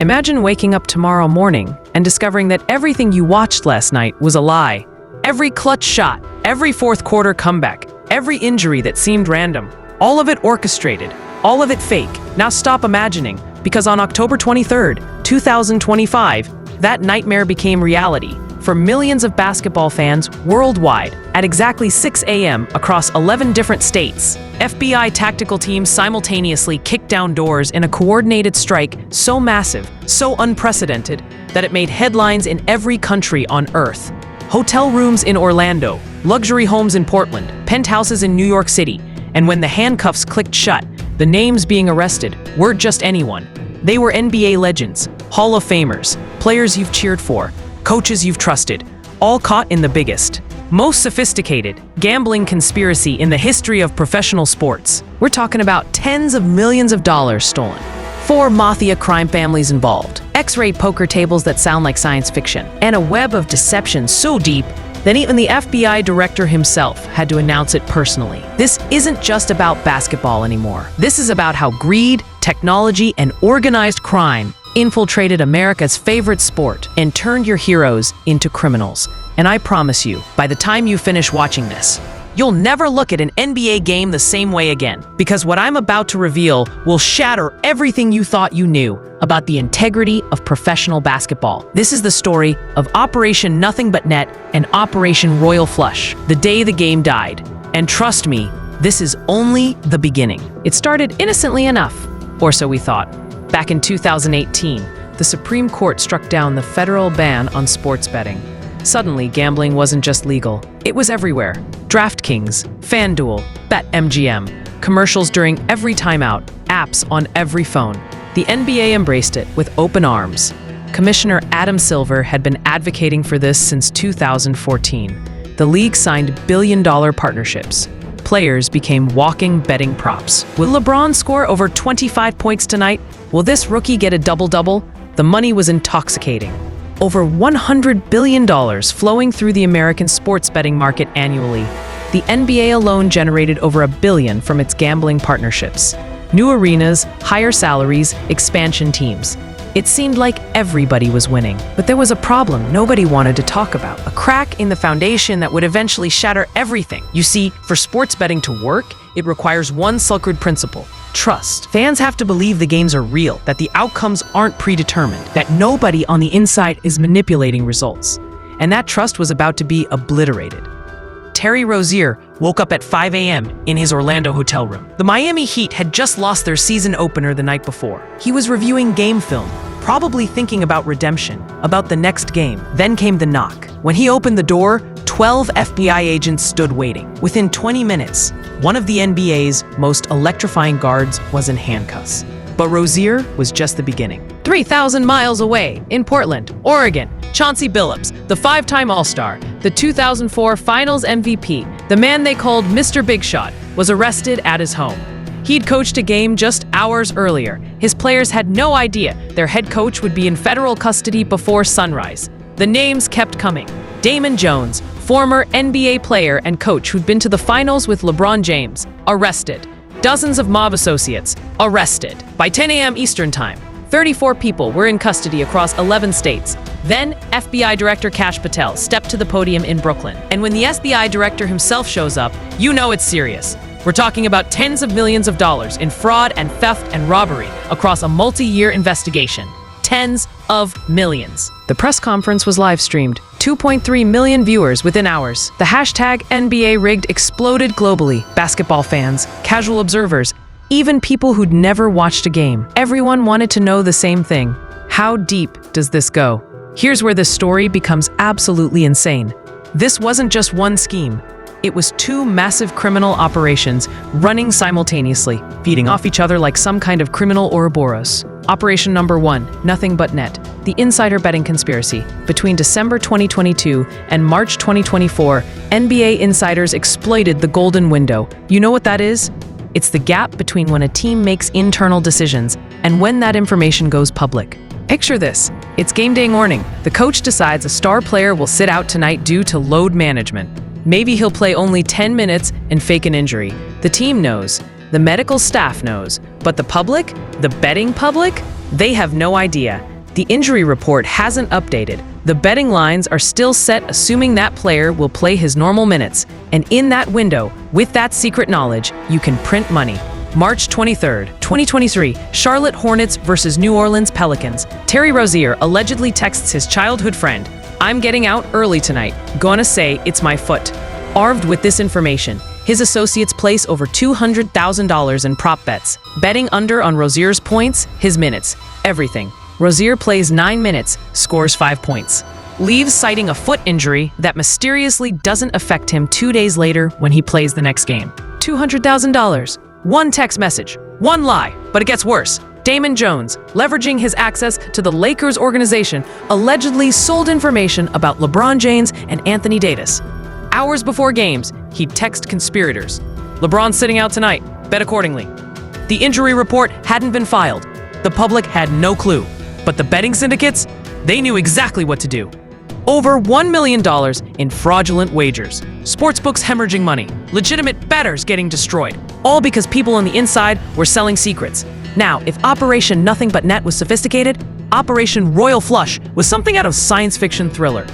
Imagine waking up tomorrow morning and discovering that everything you watched last night was a lie. Every clutch shot, every fourth quarter comeback, every injury that seemed random, all of it orchestrated, all of it fake. Now stop imagining, because on October 23rd, 2025, that nightmare became reality for millions of basketball fans worldwide. At exactly 6 a.m. across 11 different states, FBI tactical teams simultaneously kicked down doors in a coordinated strike so massive, so unprecedented, that it made headlines in every country on Earth. Hotel rooms in Orlando, luxury homes in Portland, penthouses in New York City, and when the handcuffs clicked shut, the names being arrested weren't just anyone. They were NBA legends, Hall of Famers, players you've cheered for, coaches you've trusted, all caught in the biggest, most sophisticated gambling conspiracy in the history of professional sports. We're talking about tens of millions of dollars stolen. 4 Mafia crime families involved, X-ray poker tables that sound like science fiction, and a web of deception so deep that even the FBI director himself had to announce it personally. This isn't just about basketball anymore. This is about how greed, technology, and organized crime infiltrated America's favorite sport and turned your heroes into criminals. And I promise you, by the time you finish watching this, you'll never look at an NBA game the same way again, because what I'm about to reveal will shatter everything you thought you knew about the integrity of professional basketball. This is the story of Operation Nothing But Net and Operation Royal Flush, the day the game died. And trust me, this is only the beginning. It started innocently enough, or so we thought. Back in 2018, the Supreme Court struck down the federal ban on sports betting. Suddenly, gambling wasn't just legal, it was everywhere. DraftKings, FanDuel, BetMGM, commercials during every timeout, apps on every phone. The NBA embraced it with open arms. Commissioner Adam Silver had been advocating for this since 2014. The league signed billion-dollar partnerships. Players became walking betting props. Will LeBron score over 25 points tonight? Will this rookie get a double-double? The money was intoxicating. Over $100 billion flowing through the American sports betting market annually. The NBA alone generated over $1 billion from its gambling partnerships. New arenas, higher salaries, expansion teams. It seemed like everybody was winning. But there was a problem nobody wanted to talk about. A crack in the foundation that would eventually shatter everything. You see, for sports betting to work, it requires one sacred principle: trust. Fans have to believe the games are real, that the outcomes aren't predetermined, that nobody on the inside is manipulating results. And that trust was about to be obliterated. Terry Rozier woke up at 5 a.m. in his Orlando hotel room. The Miami Heat had just lost their season opener the night before. He was reviewing game film, probably thinking about redemption, about the next game. Then came the knock. When he opened the door, 12 FBI agents stood waiting. Within 20 minutes, one of the NBA's most electrifying guards was in handcuffs. But Rozier was just the beginning. 3,000 miles away, in Portland, Oregon, Chauncey Billups, the 5-time All-Star, the 2004 Finals MVP, the man they called Mr. Big Shot, was arrested at his home. He'd coached a game just hours earlier. His players had no idea their head coach would be in federal custody before sunrise. The names kept coming. Damon Jones, former NBA player and coach who'd been to the finals with LeBron James, arrested. Dozens of mob associates, arrested. By 10 a.m. Eastern Time, 34 people were in custody across 11 states. Then, FBI Director Kash Patel stepped to the podium in Brooklyn. And when the FBI Director himself shows up, you know it's serious. We're talking about tens of millions of dollars in fraud and theft and robbery across a multi-year investigation. Tens of millions. The press conference was live-streamed. 2.3 million viewers within hours. The hashtag NBA rigged exploded globally. Basketball fans, casual observers, even people who'd never watched a game. Everyone wanted to know the same thing. How deep does this go? Here's where this story becomes absolutely insane. This wasn't just one scheme. It was 2 massive criminal operations running simultaneously, feeding off each other like some kind of criminal Ouroboros. Operation number 1, Nothing But Net, the insider betting conspiracy. Between December 2022 and March 2024, NBA insiders exploited the golden window. You know what that is? It's the gap between when a team makes internal decisions and when that information goes public. Picture this. It's game day morning. The coach decides a star player will sit out tonight due to load management. Maybe he'll play only 10 minutes and fake an injury. The team knows. The medical staff knows. But the public, the betting public, they have no idea. The injury report hasn't updated. The betting lines are still set, assuming that player will play his normal minutes. And in that window, with that secret knowledge, you can print money. March 23rd, 2023, Charlotte Hornets versus New Orleans Pelicans. Terry Rozier allegedly texts his childhood friend, "I'm getting out early tonight. Gonna say it's my foot." Armed with this information, his associates place over $200,000 in prop bets, betting under on Rozier's points, his minutes, everything. Rozier plays 9 minutes, scores 5 points. Leaves citing a foot injury that mysteriously doesn't affect him 2 days later when he plays the next game. $200,000. One text message, one lie, but it gets worse. Damon Jones, leveraging his access to the Lakers organization, allegedly sold information about LeBron James and Anthony Davis. Hours before games, he'd text conspirators. "LeBron's sitting out tonight, bet accordingly." The injury report hadn't been filed. The public had no clue. But the betting syndicates, they knew exactly what to do. Over $1 million in fraudulent wagers. Sportsbooks hemorrhaging money. Legitimate bettors getting destroyed. All because people on the inside were selling secrets. Now, if Operation Nothing But Net was sophisticated, Operation Royal Flush was something out of science fiction thriller.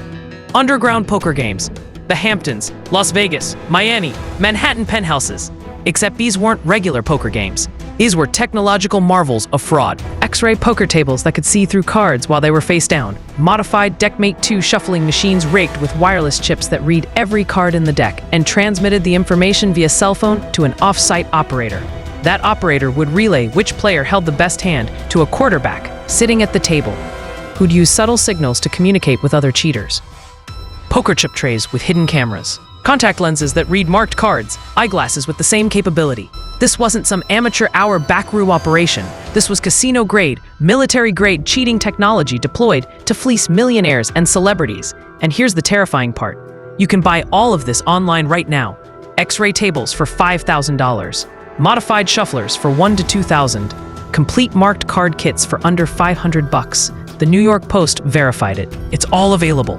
Underground poker games. The Hamptons, Las Vegas, Miami, Manhattan penthouses. Except these weren't regular poker games. These were technological marvels of fraud. X-ray poker tables that could see through cards while they were face down. Modified Deckmate 2 shuffling machines rigged with wireless chips that read every card in the deck and transmitted the information via cell phone to an off-site operator. That operator would relay which player held the best hand to a quarterback sitting at the table, who'd use subtle signals to communicate with other cheaters. Poker chip trays with hidden cameras. Contact lenses that read marked cards, eyeglasses with the same capability. This wasn't some amateur hour backroom operation. This was casino-grade, military-grade cheating technology deployed to fleece millionaires and celebrities. And here's the terrifying part. You can buy all of this online right now. X-ray tables for $5,000. Modified shufflers for $1,000 to $2,000. Complete marked card kits for under $500. The New York Post verified it. It's all available.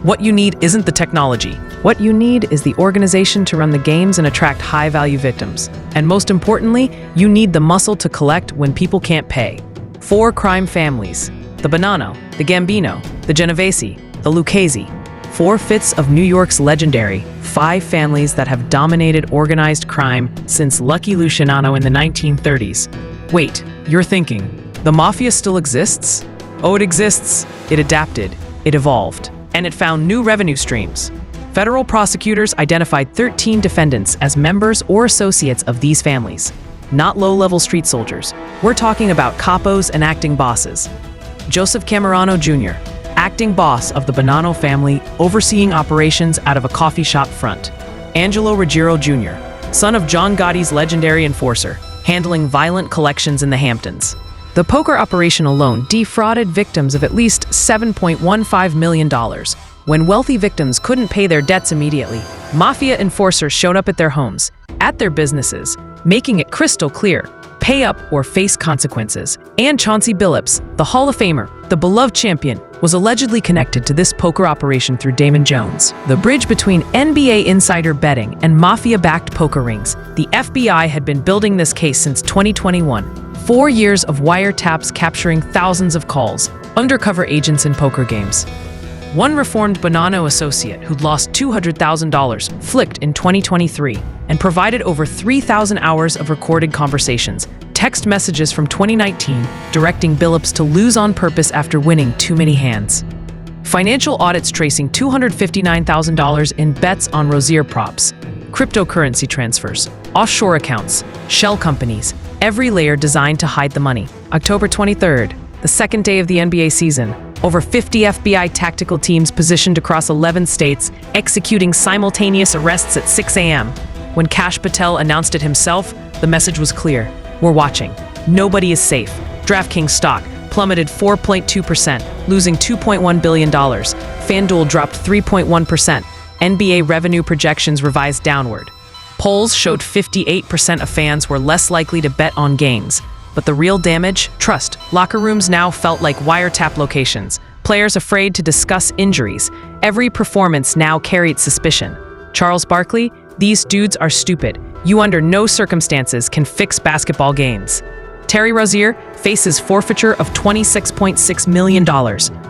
What you need isn't the technology. What you need is the organization to run the games and attract high-value victims. And most importantly, you need the muscle to collect when people can't pay. 4 crime families: the Bonanno, the Gambino, the Genovese, the Lucchese. 4/5 of New York's legendary 5 families that have dominated organized crime since Lucky Luciano in the 1930s. Wait, you're thinking, the Mafia still exists? Oh, it exists. It adapted. It evolved. And it found new revenue streams. Federal prosecutors identified 13 defendants as members or associates of these families, not low-level street soldiers. We're talking about capos and acting bosses. Joseph Camerano Jr., acting boss of the Bonanno family, overseeing operations out of a coffee shop front. Angelo Ruggiero Jr., son of John Gotti's legendary enforcer, handling violent collections in the Hamptons. The poker operation alone defrauded victims of at least $7.15 million. When wealthy victims couldn't pay their debts immediately, Mafia enforcers showed up at their homes, at their businesses, making it crystal clear: pay up or face consequences. And Chauncey Billups, the Hall of Famer, the beloved champion, was allegedly connected to this poker operation through Damon Jones. The bridge between NBA insider betting and Mafia-backed poker rings. The FBI had been building this case since 2021. 4 years of wiretaps capturing thousands of calls, undercover agents in poker games. One reformed Bonanno associate who'd lost $200,000 flicked in 2023 and provided over 3,000 hours of recorded conversations, text messages from 2019 directing Billups to lose on purpose after winning too many hands. Financial audits tracing $259,000 in bets on Rozier props, cryptocurrency transfers, offshore accounts, shell companies, every layer designed to hide the money. October 23rd, the second day of the NBA season, over 50 FBI tactical teams positioned across 11 states, executing simultaneous arrests at 6 a.m. When Kash Patel announced it himself, the message was clear. We're watching. Nobody is safe. DraftKings stock plummeted 4.2%, losing $2.1 billion. FanDuel dropped 3.1%. NBA revenue projections revised downward. Polls showed 58% of fans were less likely to bet on games. But the real damage? Trust. Locker rooms now felt like wiretap locations. Players afraid to discuss injuries. Every performance now carried suspicion. Charles Barkley, these dudes are stupid. You under no circumstances can fix basketball games. Terry Rozier faces forfeiture of $26.6 million.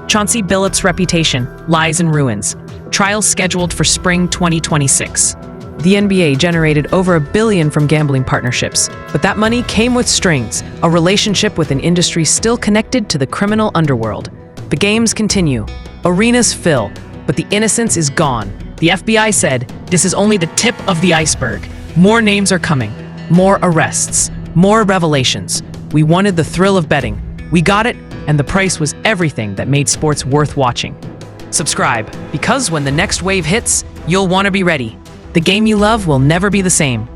Chauncey Billups' reputation lies in ruins. Trial scheduled for spring 2026. The NBA generated over $1 billion from gambling partnerships, but that money came with strings, a relationship with an industry still connected to the criminal underworld. The games continue. Arenas fill, but the innocence is gone. The FBI said, this is only the tip of the iceberg. More names are coming. More arrests. More revelations. We wanted the thrill of betting. We got it, and the price was everything that made sports worth watching. Subscribe, because when the next wave hits, you'll want to be ready. The game you love will never be the same.